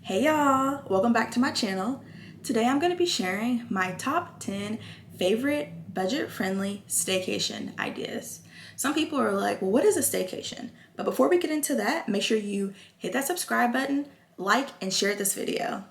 Hey y'all, welcome back to my channel. Today I'm going to be sharing my top 10 favorite budget-friendly staycation ideas. Some people are like, well, what is a staycation? But before we get into that, make sure you hit that subscribe button, like, and share this video.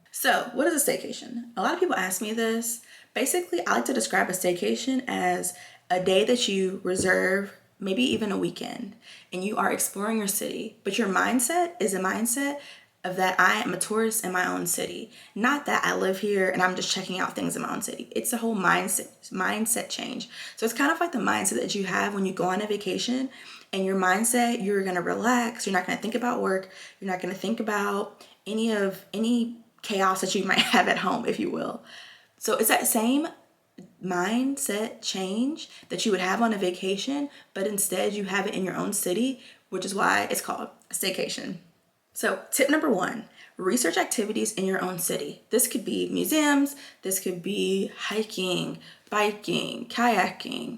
So, what is a staycation? A lot of people ask me this. Basically, I like to describe a staycation as a day that you reserve, maybe even a weekend, and you are exploring your city. But your mindset is a mindset of that I am a tourist in my own city. Not that I live here and I'm just checking out things in my own city. It's a whole mindset change. So it's kind of like the mindset that you have when you go on a vacation, and your mindset, you're gonna relax, you're not gonna think about work, you're not gonna think about any chaos that you might have at home, if you will. So it's that same mindset change that you would have on a vacation, but instead you have it in your own city, which is why it's called a staycation. So tip number one, research activities in your own city. This could be museums, this could be hiking, biking, kayaking,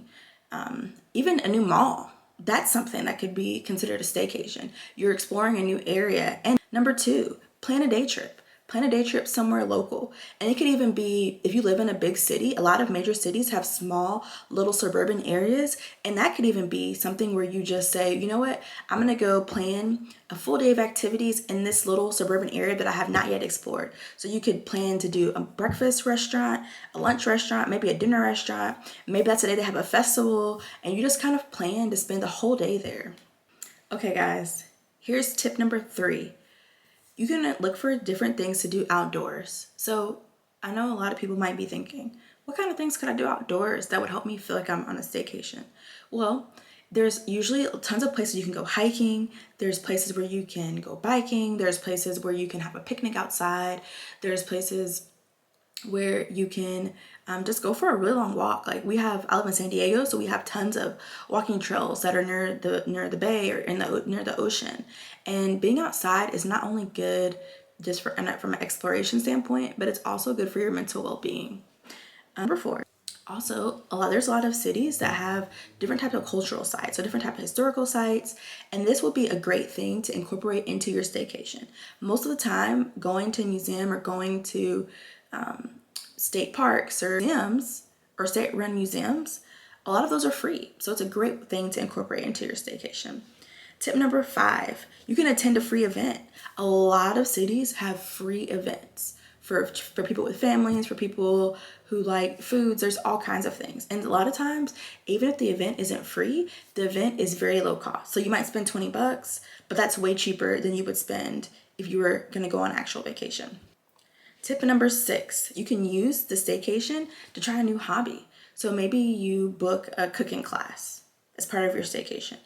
even a new mall. That's something that could be considered a staycation. You're exploring a new area. And number two, plan a day trip. Plan a day trip somewhere local. And it could even be, if you live in a big city, a lot of major cities have small little suburban areas. And that could even be something where you just say, you know what, I'm gonna go plan a full day of activities in this little suburban area that I have not yet explored. So you could plan to do a breakfast restaurant, a lunch restaurant, maybe a dinner restaurant. Maybe that's the day they have a festival, and you just kind of plan to spend the whole day there. Okay guys, here's tip number three. You can look for different things to do outdoors. So I know a lot of people might be thinking, what kind of things could I do outdoors that would help me feel like I'm on a staycation? Well, there's usually tons of places you can go hiking. There's places where you can go biking. There's places where you can have a picnic outside. There's places where you can just go for a really long walk. Like I live in San Diego, so we have tons of walking trails that are near the bay or near the ocean. And being outside is not only good just from an exploration standpoint, but it's also good for your mental well-being. Number four. Also, there's a lot of cities that have different types of cultural sites, so different types of historical sites, and this would be a great thing to incorporate into your staycation. Most of the time, going to a museum or going to state parks or museums or state-run museums, a lot of those are free, so it's a great thing to incorporate into your staycation. Tip number five, you can attend a free event. A lot of cities have free events for people with families, for people who like foods. There's all kinds of things. And a lot of times, even if the event isn't free, the event is very low cost. So you might spend 20 bucks, but that's way cheaper than you would spend if you were gonna go on an actual vacation. Tip number six, you can use the staycation to try a new hobby. So maybe you book a cooking class as part of your staycation.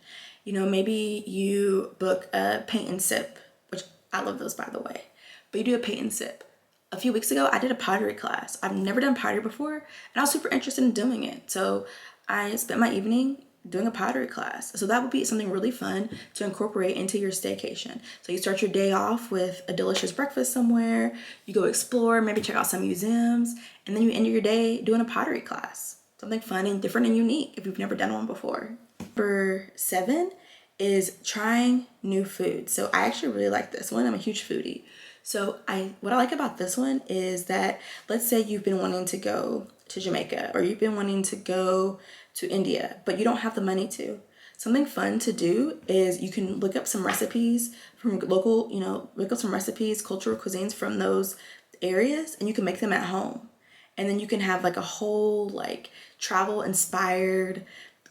You know, maybe you book a paint and sip, which I love those by the way, but you do a paint and sip. A few weeks ago, I did a pottery class. I've never done pottery before, and I was super interested in doing it. So I spent my evening doing a pottery class. So that would be something really fun to incorporate into your staycation. So you start your day off with a delicious breakfast somewhere, you go explore, maybe check out some museums, and then you end your day doing a pottery class. Something fun and different and unique if you've never done one before. Number seven is trying new foods. So I actually really like this one. I'm a huge foodie. So what I like about this one is that, let's say you've been wanting to go to Jamaica or you've been wanting to go to India, but you don't have the money to. Something fun to do is you can look up some recipes from local, look up some recipes, cultural cuisines from those areas, and you can make them at home. And then you can have like a whole like travel inspired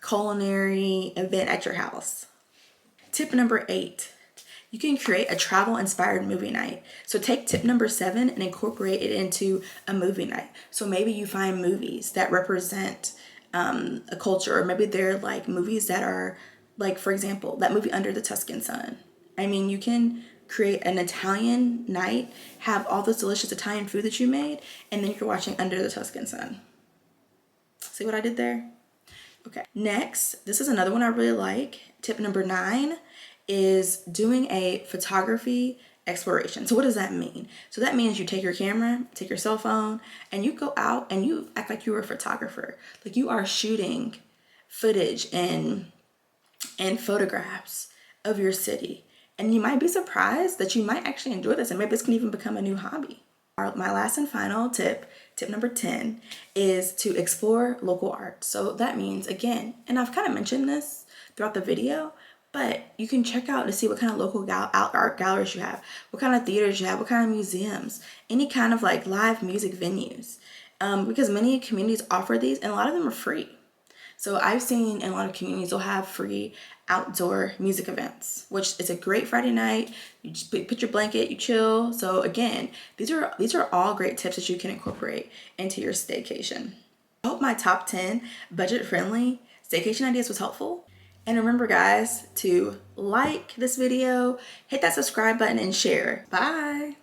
culinary event at your house. Tip number eight, you can create a travel inspired movie night. So take tip number seven and incorporate it into a movie night. So maybe you find movies that represent a culture, or maybe they're like movies that are like, for example, that movie Under the Tuscan Sun. I mean, you can create an Italian night, have all this delicious Italian food that you made, and then you're watching Under the Tuscan Sun. See what I did there? Okay, next, this is another one I really like. Tip number nine is doing a photography exploration. So what does that mean? So that means you take your camera, take your cell phone, and you go out and you act like you're a photographer. Like you are shooting footage and photographs of your city. And you might be surprised that you might actually enjoy this, and maybe this can even become a new hobby. My last and final tip number 10, is to explore local art. So that means, again, and I've kind of mentioned this throughout the video, but you can check out to see what kind of local art galleries you have, what kind of theaters you have, what kind of museums, any kind of like live music venues. Because many communities offer these, and a lot of them are free. So I've seen in a lot of communities they'll have free outdoor music events, which is a great Friday night. You just put your blanket, you chill. So again, these are all great tips that you can incorporate into your staycation. I hope my top 10 budget-friendly staycation ideas was helpful. And remember, guys, to like this video, hit that subscribe button, and share. Bye.